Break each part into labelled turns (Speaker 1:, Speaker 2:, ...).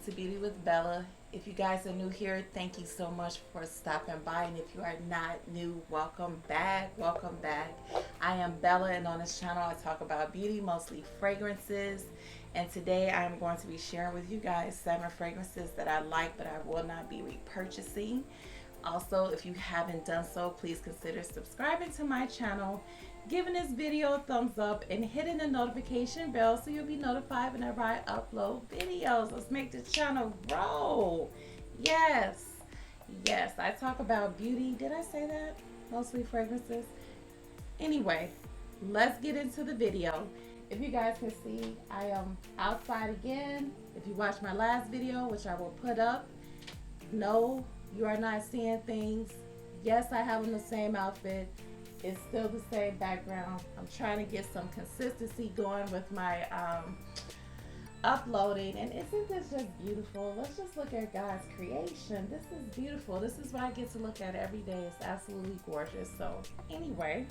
Speaker 1: to Beauty with Bella. If you guys are new here, thank you so much for stopping by. And if you are not new, welcome back. Welcome back. I am Bella, and on this channel, I talk about beauty, mostly fragrances. And today, I am going to be sharing with you guys 7 fragrances that I like, but I will not be repurchasing. Also, if you haven't done so, please consider subscribing to my channel, giving this video a thumbs up, and hitting the notification bell so you'll be notified whenever I upload videos. Let's make the channel grow. Yes, I talk about beauty. Did I say that? Mostly fragrances. Anyway, let's get into the video. If you guys can see, I am outside again. If you watched my last video, which I will put up, no, you are not seeing things. Yes, I have on the same outfit. It's still the same background. I'm trying to get some consistency going with my uploading. And isn't this just beautiful? Let's just look at God's creation. This is beautiful. This is what I get to look at every day. It's absolutely gorgeous. So anyway,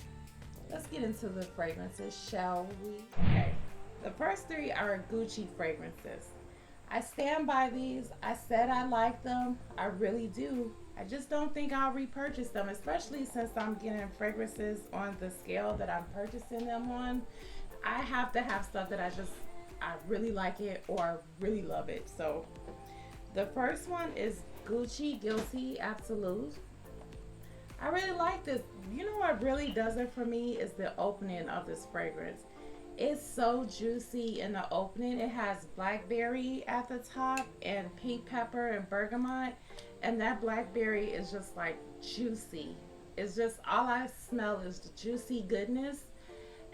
Speaker 1: let's get into the fragrances, shall we? Okay, the first 3 are Gucci fragrances. I stand by these. I said I like them. I really do. I just don't think I'll repurchase them, especially since I'm getting fragrances on the scale that I'm purchasing them on. I have to have stuff that I really like it or really love it. So the first one is Gucci Guilty Absolute. I really like this. You know what really does it for me is the opening of this fragrance. It's so juicy in the opening. It has blackberry at the top and pink pepper and bergamot. And that blackberry is just like juicy. It's just, all I smell is the juicy goodness.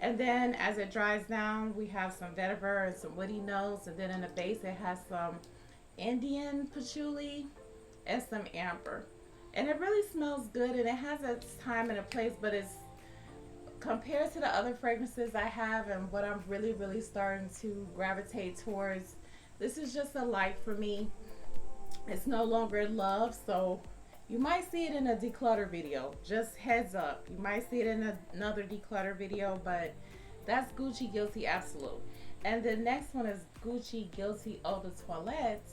Speaker 1: And then as it dries down, we have some vetiver and some woody notes. And then in the base, it has some Indian patchouli and some amber. And it really smells good, and it has its time and a place, but it's, compared to the other fragrances I have and what I'm really starting to gravitate towards, this is just a like for me. It's no longer love, so you might see it in a declutter video. Just heads up, you might see it in another declutter video, but that's Gucci Guilty Absolute. And the next one is Gucci Guilty Eau de Toilette,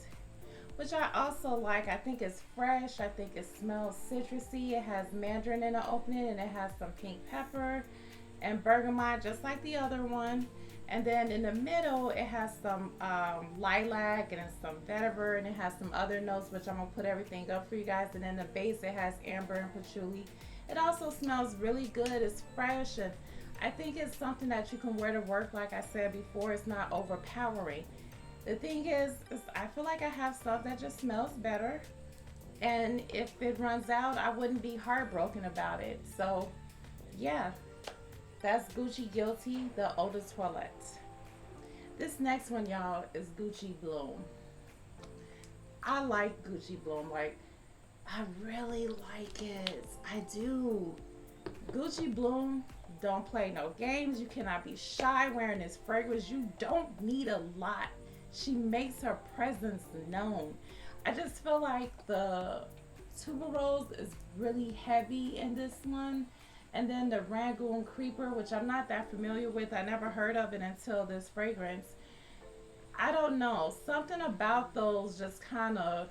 Speaker 1: which I also like. I think it's fresh. I think it smells citrusy. It has mandarin in the opening, and it has some pink pepper and bergamot, just like the other one. And then in the middle, it has some lilac and some vetiver, and it has some other notes, which I'm gonna put everything up for you guys. And in the base, it has amber and patchouli. It also smells really good. It's fresh, and I think it's something that you can wear to work. Like I said before, it's not overpowering. The thing is I feel like I have stuff that just smells better, and if it runs out, I wouldn't be heartbroken about it. So yeah, that's Gucci Guilty, the Eau de Toilette. This next one, y'all, is Gucci Bloom. I like Gucci Bloom. Like, I really like it. I do. Gucci Bloom don't play no games. You cannot be shy wearing this fragrance. You don't need a lot. She makes her presence known. I just feel like the tuberose is really heavy in this one. And then the Rangoon Creeper, which I'm not that familiar with. I never heard of it until this fragrance. I don't know. Something about those just kind of,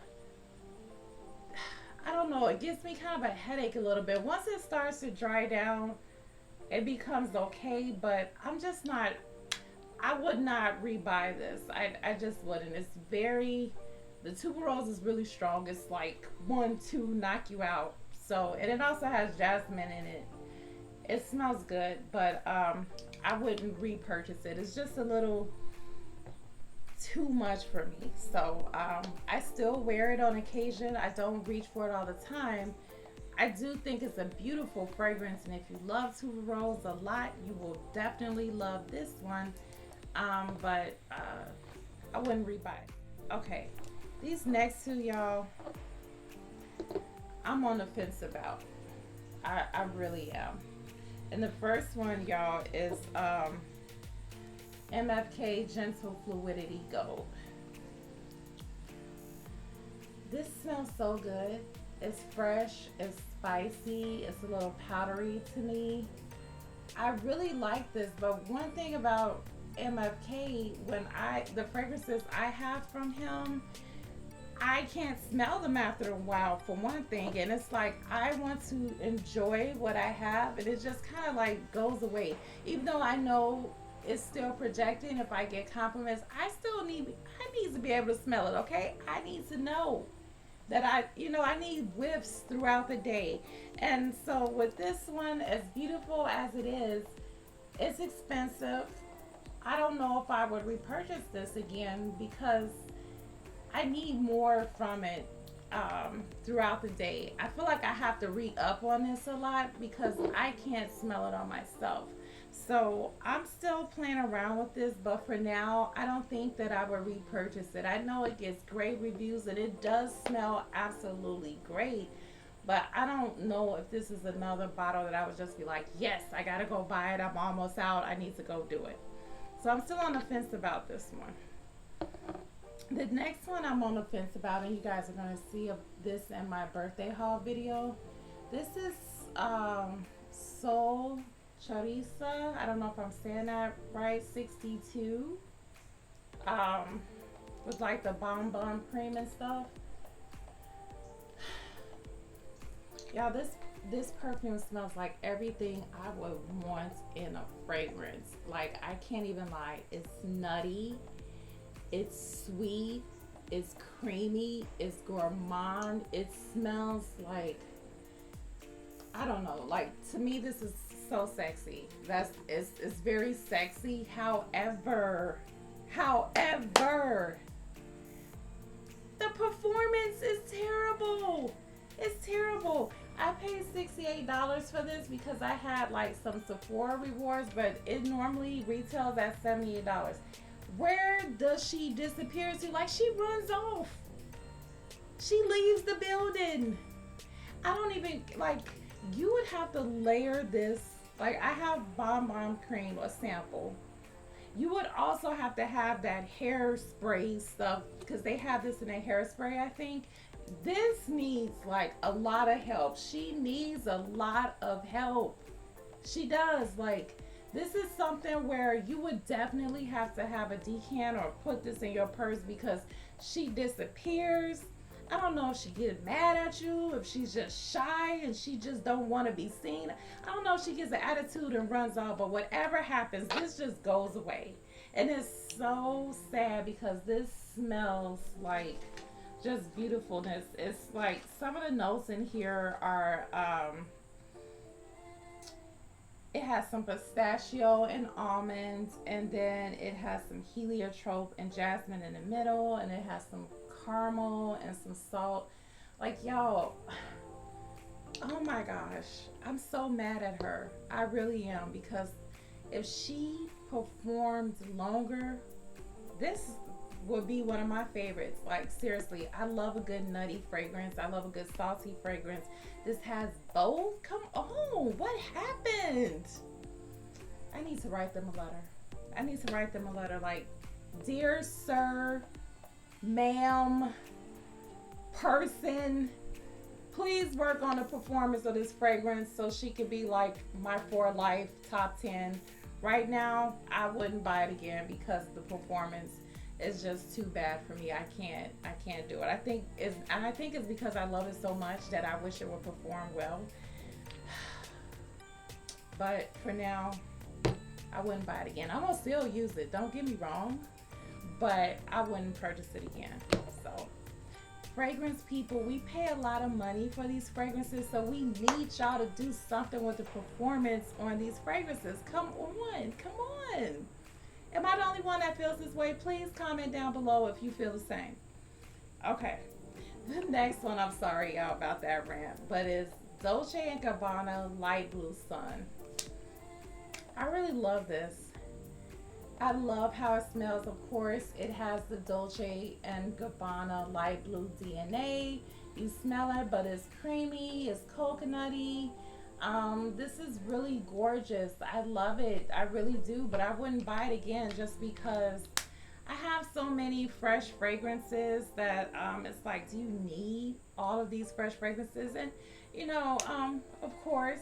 Speaker 1: I don't know. It gives me kind of a headache a little bit. Once it starts to dry down, it becomes okay. But I'm just not, I would not rebuy this. I just wouldn't. It's very, the tuberose is really strong. It's like 1-2 knock you out. So, and it also has jasmine in it. It smells good, but I wouldn't repurchase it. It's just a little too much for me. So I still wear it on occasion. I don't reach for it all the time. I do think it's a beautiful fragrance, and if you love tuberose a lot, you will definitely love this one. But I wouldn't rebuy it. Okay, these next 2, y'all, I'm on the fence about. I really am. And the first one, y'all, is MFK Gentle Fluidity Gold. This smells so good. It's fresh, it's spicy, it's a little powdery to me. I really like this, but one thing about MFK, the fragrances I have from him, I can't smell them after a while, for one thing, and it's like I want to enjoy what I have, and it just kind of like goes away. Even though I know it's still projecting, if I get compliments, I need to be able to smell it. Okay, I need to know that I need whiffs throughout the day. And so with this one, as beautiful as it is, it's expensive. I don't know if I would repurchase this again because I need more from it throughout the day. I feel like I have to re-up on this a lot because I can't smell it on myself. So I'm still playing around with this, but for now, I don't think that I would repurchase it. I know it gets great reviews and it does smell absolutely great, but I don't know if this is another bottle that I would just be like, yes, I gotta go buy it. I'm almost out. I need to go do it. So I'm still on the fence about this one. The next one I'm on the fence about, and you guys are going to see this in my birthday haul video. This is Sol Cheirosa. I don't know if I'm saying that right. 62. With like the bonbon cream and stuff. Y'all, this perfume smells like everything I would want in a fragrance. Like, I can't even lie. It's nutty. It's sweet. It's creamy. It's gourmand. It smells like, I don't know. Like, to me, this is so sexy. It's very sexy. However, the performance is terrible. It's terrible. I paid $68 for this because I had like some Sephora rewards, but it normally retails at $78. Where does she disappear to? Like, she runs off. She leaves the building. I don't even, like, you would have to layer this. Like, I have bonbon cream, a sample. You would also have to have that hairspray stuff because they have this in a hairspray, I think. This needs like a lot of help. She needs a lot of help. She does. Like, this is something where you would definitely have to have a decant or put this in your purse because she disappears. I don't know if she gets mad at you, if she's just shy and she just don't want to be seen. I don't know if she gets an attitude and runs off, but whatever happens, this just goes away. And it's so sad because this smells like just beautifulness. It's like some of the notes in here are it has some pistachio and almonds, and then it has some heliotrope and jasmine in the middle, and it has some caramel and some salt. Like, y'all, oh my gosh, I'm so mad at her. I really am, because if she performed longer, this would be one of my favorites. Like, seriously, I love a good nutty fragrance. I love a good salty fragrance. This has both. Come on, what happened? I need to write them a letter. Like, dear sir, ma'am, person, please work on the performance of this fragrance so she could be like my for life top 10. Right now, I wouldn't buy it again because the performance is just too bad for me. I can't do it. I think it's because I love it so much that I wish it would perform well. But for now, I wouldn't buy it again. I'm gonna still use it, don't get me wrong, but I wouldn't purchase it again. So, fragrance people, we pay a lot of money for these fragrances, so we need y'all to do something with the performance on these fragrances. Come on. Am I the only one that feels this way? Please comment down below if you feel the same. Okay, the next one, I'm sorry y'all about that rant, but it's Dolce&Gabbana Light Blue Sun. I really love this. I love how it smells. Of course, it has the Dolce&Gabbana Light Blue DNA. You smell it, but it's creamy, it's coconutty. This is really gorgeous. I love it. I really do, but I wouldn't buy it again just because I have so many fresh fragrances that it's like, do you need all of these fresh fragrances? And you know, of course,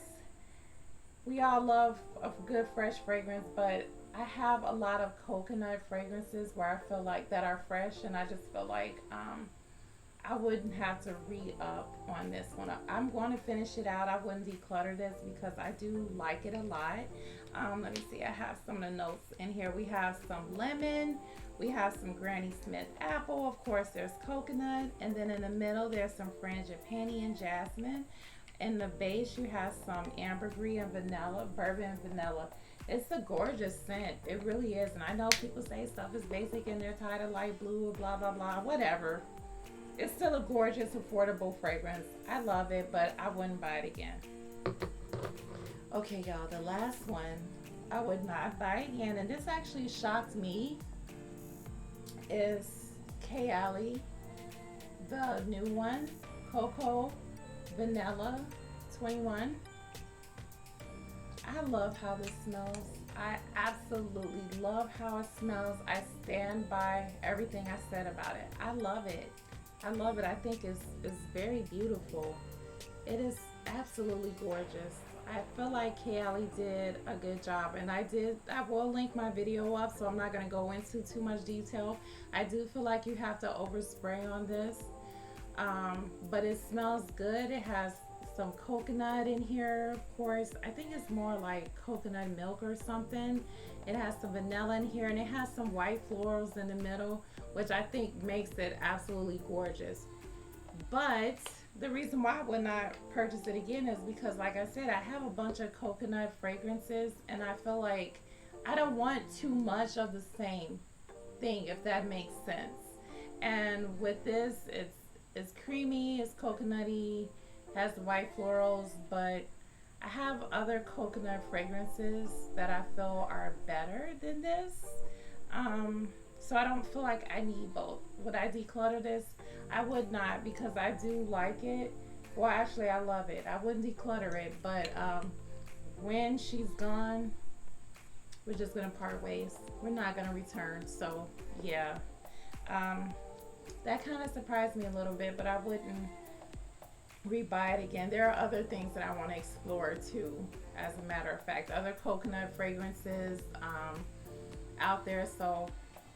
Speaker 1: we all love a good fresh fragrance, but I have a lot of coconut fragrances where I feel like that are fresh, and I just feel like I wouldn't have to re-up on this one. I'm going to finish it out. I wouldn't declutter this because I do like it a lot. Let me see, I have some of the notes in here. We have some lemon, we have some Granny Smith apple, of course there's coconut, and then in the middle there's some frangipani and jasmine. In the base you have some ambergris and vanilla, bourbon and vanilla. It's a gorgeous scent, it really is. And I know people say stuff is basic and they're tired of light blue or blah blah blah, whatever. It's still a gorgeous, affordable fragrance. I love it, but I wouldn't buy it again. Okay, y'all, the last one I would not buy again, and this actually shocked me, is Kayali, the new one, Coco Vanilla 21. I love how this smells. I absolutely love how it smells. I stand by everything I said about it. I love it. I love it. I think it's very beautiful. It is absolutely gorgeous. I feel like Kayali did a good job, and I will link my video up, so I'm not going to go into too much detail. I do feel like you have to overspray on this, but it smells good. It has some coconut in here, of course. I think it's more like coconut milk or something. It has some vanilla in here, and it has some white florals in the middle, which I think makes it absolutely gorgeous. But the reason why I would not purchase it again is because, like I said, I have a bunch of coconut fragrances, and I feel like I don't want too much of the same thing, if that makes sense. And with this, it's creamy, it's coconutty, has the white florals, but I have other coconut fragrances that I feel are better than this. So I don't feel like I need both. Would I declutter this? I would not, because I do like it. Well, actually, I love it. I wouldn't declutter it, but when she's gone, we're just gonna part ways. We're not gonna return. So yeah, that kind of surprised me a little bit, but I wouldn't rebuy it again. There are other things that I want to explore too, as a matter of fact, other coconut fragrances out there. So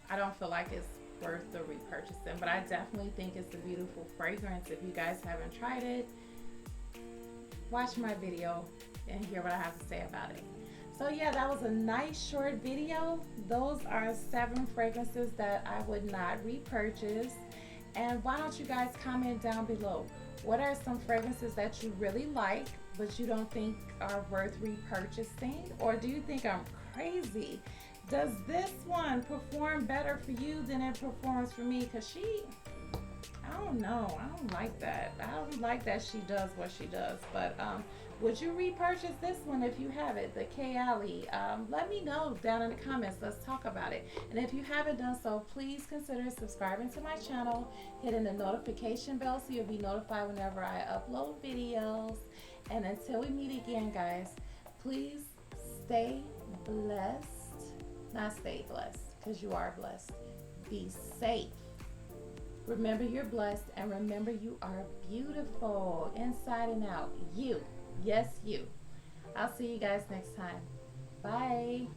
Speaker 1: I don't feel like it's worth the repurchasing, but I definitely think it's a beautiful fragrance. If you guys haven't tried it, watch my video and hear what I have to say about it. So yeah, that was a nice short video. Those are 7 fragrances that I would not repurchase. And why don't you guys comment down below, what are some fragrances that you really like but you don't think are worth repurchasing? Or do you think I'm crazy? Does this one perform better for you than it performs for me? Because I don't know. I don't like that. I don't like that she does what she does. But would you repurchase this one if you have it, the Kayali? Let me know down in the comments. Let's talk about it. And if you haven't done so, please consider subscribing to my channel, hitting the notification bell so you'll be notified whenever I upload videos. And until we meet again, guys, please stay blessed. Not stay blessed, because you are blessed. Be safe. Remember you're blessed, and remember you are beautiful inside and out. You. Yes, you. I'll see you guys next time. Bye.